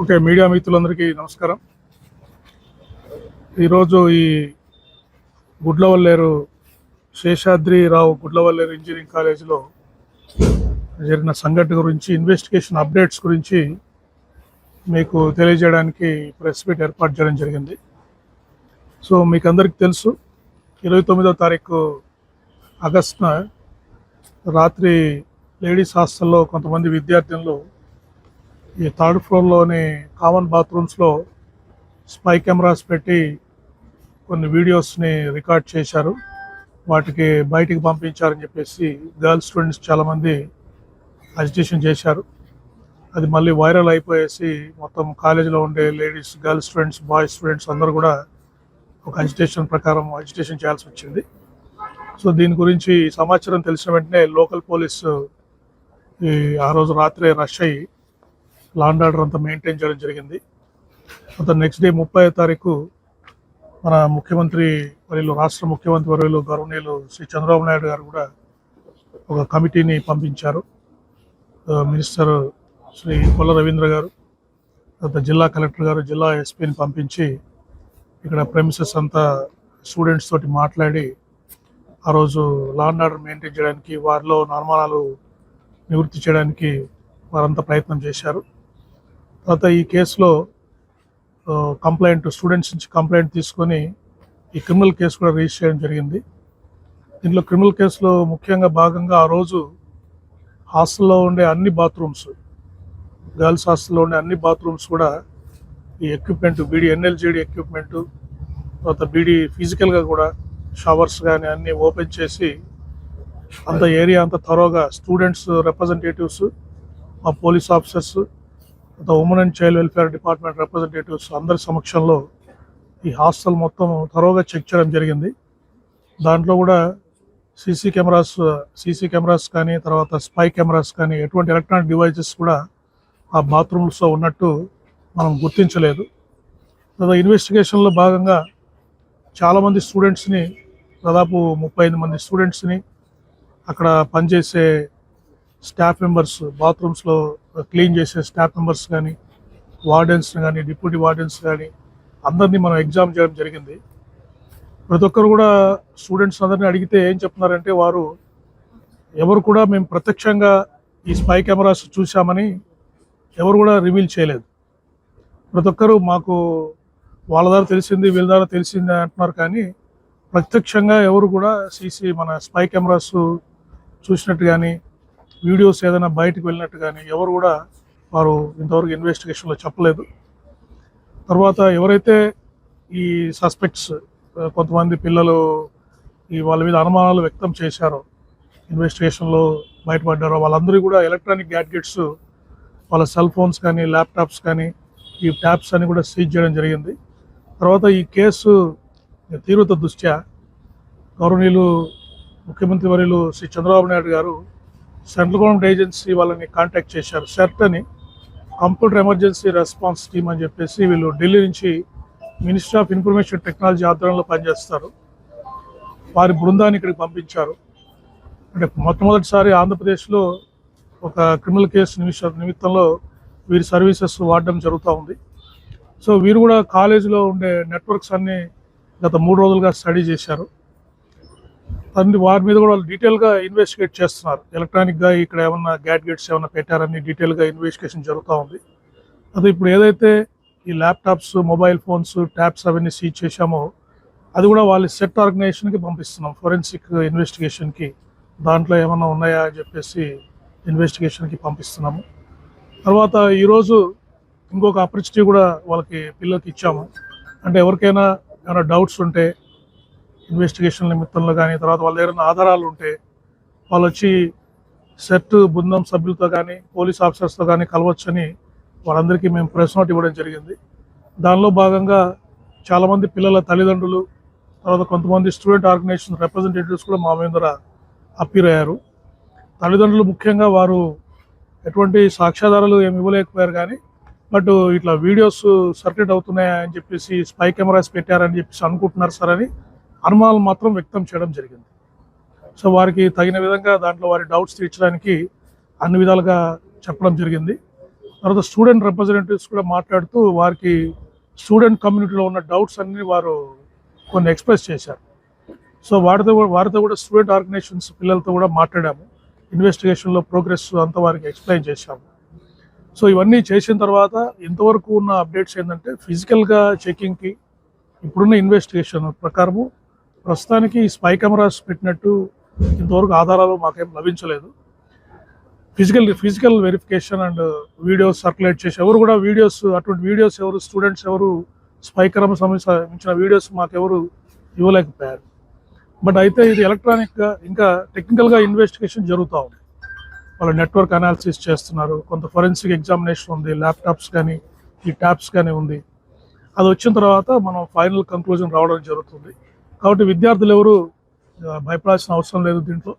Okay, media మిత్రులందరికీ నమస్కారం. ఈరోజు ఈ గుడ్లవల్లేరు శేషాద్రిరావు గుడ్లవల్లేరు ఇంజనీరింగ్ కాలేజీలో జరిగిన సంఘటన గురించి, ఇన్వెస్టిగేషన్ అప్డేట్స్ గురించి మీకు తెలియజేయడానికి ప్రెస్ మీట్ ఏర్పాటు చేయడం జరిగింది. సో మీకు అందరికీ తెలుసు, 29వ తారీఖు ఆగస్టున రాత్రి లేడీస్ హాస్టల్లో కొంతమంది విద్యార్థులు ఈ థర్డ్ ఫ్లోర్లోని కామన్ బాత్రూమ్స్లో స్పై కెమెరాస్ పెట్టి కొన్ని వీడియోస్ని రికార్డ్ చేశారు. వాటికి బయటికి పంపించారని చెప్పేసి గర్ల్స్ స్టూడెంట్స్ చాలామంది అజిటేషన్ చేశారు. అది మళ్ళీ వైరల్ అయిపోయేసి మొత్తం కాలేజీలో ఉండే ladies, girls students, boys students అందరూ కూడా ఒక అజిటేషన్ ప్రకారం అజిటేషన్ చేయాల్సి వచ్చింది. సో దీని గురించి సమాచారం తెలిసిన వెంటనే లోకల్ పోలీసు ఆ రోజు రాత్రే రష్ అయ్యి లా అండ్ ఆర్డర్ అంతా మెయింటైన్ చేయడం జరిగింది. తర్వాత నెక్స్ట్ డే 30వ తారీఖు మన ముఖ్యమంత్రి వర్యులు, రాష్ట్ర ముఖ్యమంత్రి వర్యులు గౌరవనీయులు శ్రీ చంద్రబాబు నాయుడు గారు కూడా ఒక కమిటీని పంపించారు. మినిస్టర్ శ్రీ కొల్ల రవీంద్ర గారు, తర్వాత జిల్లా కలెక్టర్ గారు, జిల్లా ఎస్పీని పంపించి ఇక్కడ ప్రెమిసెస్ అంతా స్టూడెంట్స్ తోటి మాట్లాడి ఆ రోజు లా అండ్ ఆర్డర్ మెయింటైన్ చేయడానికి, వారిలో అనుమానాలు నివృత్తి చేయడానికి వారంతా ప్రయత్నం చేశారు. తర్వాత ఈ కేసులో స్టూడెంట్స్ నుంచి కంప్లైంట్ తీసుకొని ఈ క్రిమినల్ కేసు కూడా రిజిస్టర్ చేయడం జరిగింది. దీంట్లో క్రిమినల్ కేసులో ముఖ్యంగా భాగంగా ఆ రోజు హాస్టల్లో ఉండే అన్ని బాత్రూమ్స్, గర్ల్స్ హాస్టల్లో ఉండే అన్ని బాత్రూమ్స్ కూడా ఈ ఎక్విప్మెంట్, బీడీ ఎన్ఎల్జీడీ ఎక్విప్మెంటు, తర్వాత బీడీ ఫిజికల్గా కూడా షవర్స్ కానీ అన్నీ ఓపెన్ చేసి అంత ఏరియా అంతా థరోగా స్టూడెంట్స్ రిప్రజెంటేటివ్స్, మా police officers, women and child welfare department representatives అందరి సమక్షంలో ఈ హాస్టల్ మొత్తం త్వరగా చెక్ చేయడం జరిగింది. దాంట్లో కూడా సీసీ కెమెరాస్ కానీ, తర్వాత స్పై కెమెరాస్ కానీ, ఎటువంటి ఎలక్ట్రానిక్ డివైజెస్ కూడా ఆ బాత్రూమ్స్లో ఉన్నట్టు మనం గుర్తించలేదు. తర్వాత ఇన్వెస్టిగేషన్లో భాగంగా చాలామంది స్టూడెంట్స్ని, దాదాపు 35 మంది స్టూడెంట్స్ని, అక్కడ పనిచేసే స్టాఫ్ మెంబర్స్, బాత్రూమ్స్లో క్లీన్ చేసే స్టాఫ్ మెంబర్స్ కానీ, వార్డెన్స్ కానీ, డిప్యూటీ వార్డెన్స్ కానీ అందరినీ మనం ఎగ్జామ్ చేయడం జరిగింది. ప్రతి ఒక్కరు కూడా స్టూడెంట్స్ అందరినీ అడిగితే ఏం చెప్తున్నారంటే, వారు ఎవరు కూడా మేము ప్రత్యక్షంగా ఈ స్పై కెమెరాస్ చూసామని ఎవరు కూడా రివీల్ చేయలేదు. ప్రతి ఒక్కరు మాకు వాళ్ళ ద్వారా తెలిసింది, వీళ్ళ ద్వారా తెలిసింది అంటున్నారు, కానీ ప్రత్యక్షంగా ఎవరు కూడా మన స్పై కెమెరాస్ చూసినట్టు కానీ, వీడియోస్ ఏదైనా బయటకు వెళ్ళినట్టు కానీ ఎవరు కూడా వారు ఇంతవరకు ఇన్వెస్టిగేషన్లో చెప్పలేదు. తర్వాత ఎవరైతే ఈ సస్పెక్ట్స్, కొంతమంది పిల్లలు వాళ్ళ మీద అనుమానాలు వ్యక్తం చేశారో, ఇన్వెస్టిగేషన్లో బయటపడ్డారో, వాళ్ళందరూ కూడా ఎలక్ట్రానిక్ గ్యాడ్జెట్స్, వాళ్ళ సెల్ ఫోన్స్ కానీ, ల్యాప్టాప్స్ కానీ, ఈ ట్యాబ్స్ అని కూడా సీజ్ చేయడం జరిగింది. తర్వాత ఈ కేసు తీవ్రత దృష్ట్యా గౌరవనీయులు ముఖ్యమంత్రి వర్యులు శ్రీ చంద్రబాబు నాయుడు గారు సెంట్రల్ గవర్నమెంట్ ఏజెన్సీ వాళ్ళని కాంటాక్ట్ చేశారు. సెర్ట్ అని, కంప్యూటర్ ఎమర్జెన్సీ రెస్పాన్స్ టీమ్ అని చెప్పేసి, వీళ్ళు ఢిల్లీ నుంచి మినిస్ట్రీ ఆఫ్ ఇన్ఫర్మేషన్ టెక్నాలజీ ఆధ్వర్యంలో పనిచేస్తారు. వారి బృందాన్ని ఇక్కడికి పంపించారు. అంటే మొట్టమొదటిసారి ఆంధ్రప్రదేశ్లో ఒక క్రిమినల్ కేసు నిమిత్తంలో వీరి సర్వీసెస్ వాడడం జరుగుతూ ఉంది. సో వీరు కూడా కాలేజీలో ఉండే నెట్వర్క్స్ అన్నీ గత 3 రోజులుగా స్టడీ చేశారు. వారి మీద కూడా వాళ్ళు డీటెయిల్గా ఇన్వెస్టిగేట్ చేస్తున్నారు. ఎలక్ట్రానిక్గా ఇక్కడ ఏమన్నా గ్యాడ్జెట్స్ ఏమన్నా పెట్టారని డీటెయిల్గా ఇన్వెస్టిగేషన్ జరుగుతూ ఉంది. అది ఇప్పుడు ఏదైతే ఈ ల్యాప్టాప్స్, మొబైల్ ఫోన్స్, ట్యాబ్స్ అవన్నీ సీజ్ చేశామో అది కూడా వాళ్ళ సెట్ ఆర్గనైజేషన్కి పంపిస్తున్నాం, ఫోరెన్సిక్ ఇన్వెస్టిగేషన్కి. దాంట్లో ఏమన్నా ఉన్నాయా అని చెప్పేసి ఇన్వెస్టిగేషన్కి పంపిస్తున్నాము. తర్వాత ఈరోజు ఇంకొక ఆపర్చునిటీ కూడా పిల్లలకి ఇచ్చాము. అంటే ఎవరికైనా ఏమైనా డౌట్స్ ఉంటే ఇన్వెస్టిగేషన్ నిమిత్తంలో కానీ, తర్వాత వాళ్ళ దగ్గర ఆధారాలు ఉంటే వాళ్ళు వచ్చి సెట్ బృందం సభ్యులతో కానీ, పోలీస్ ఆఫీసర్స్తో కానీ కలవచ్చని వాళ్ళందరికీ మేము ప్రెస్ నోట్ ఇవ్వడం జరిగింది. దానిలో భాగంగా చాలామంది పిల్లల తల్లిదండ్రులు, తర్వాత కొంతమంది స్టూడెంట్ ఆర్గనైజేషన్ రిప్రజెంటేటివ్స్ కూడా మా మీద అప్పీర్ అయ్యారు. తల్లిదండ్రులు ముఖ్యంగా వారు ఎటువంటి సాక్ష్యాధారాలు ఏమి ఇవ్వలేకపోయారు, కానీ బట్ ఇట్లా వీడియోస్ సర్క్యులేట్ అవుతున్నాయని చెప్పేసి, స్పై కెమెరాస్ పెట్టారని చెప్పేసి అనుకుంటున్నారు సార్ అని అనుమానాలు మాత్రం వ్యక్తం చేయడం జరిగింది. సో వారికి తగిన విధంగా దాంట్లో వారి డౌట్స్ తీర్చడానికి అన్ని విధాలుగా చెప్పడం జరిగింది. తర్వాత స్టూడెంట్ రిప్రజెంటేటివ్స్ కూడా మాట్లాడుతూ వారికి స్టూడెంట్ కమ్యూనిటీలో ఉన్న డౌట్స్ అన్ని వారు కొన్ని ఎక్స్ప్రెస్ చేశారు. సో వారితో కూడా స్టూడెంట్ ఆర్గనైజేషన్స్ పిల్లలతో కూడా మాట్లాడాము. ఇన్వెస్టిగేషన్లో ప్రోగ్రెస్ అంతా వారికి ఎక్స్ప్లెయిన్ చేశాము. సో ఇవన్నీ చేసిన తర్వాత ఇంతవరకు ఉన్న అప్డేట్స్ ఏంటంటే ఫిజికల్గా చెకింగ్కి ఇప్పుడున్న ఇన్వెస్టిగేషన్ ప్రకారము ప్రస్తుతానికి స్పై కెమెరాస్ పెట్టినట్టు ఇంతవరకు ఆధారాలు మాకేం లభించలేదు. Physical verification and videos circulate చేసి అటువంటి వీడియోస్ ఎవరు స్టూడెంట్స్ ఎవరు స్పై కెమెరా సంబంధించిన వీడియోస్ మాకెవరు ఇవ్వలేకపోయారు. బట్ అయితే ఇది ఎలక్ట్రానిక్గా ఇంకా టెక్నికల్గా ఇన్వెస్టిగేషన్ జరుగుతూ ఉంది. వాళ్ళు నెట్వర్క్ అనాలిసిస్ చేస్తున్నారు, కొంత ఫోరెన్సిక్ ఎగ్జామినేషన్ ఉంది, ల్యాప్టాప్స్ కానీ ఈ ట్యాబ్స్ కానీ ఉంది. అది వచ్చిన తర్వాత మనం ఫైనల్ కంక్లూజన్ రావడం జరుగుతుంది. కాబట్టి విద్యార్థులు ఎవరు భయపడాల్సిన అవసరం లేదు దీంట్లో.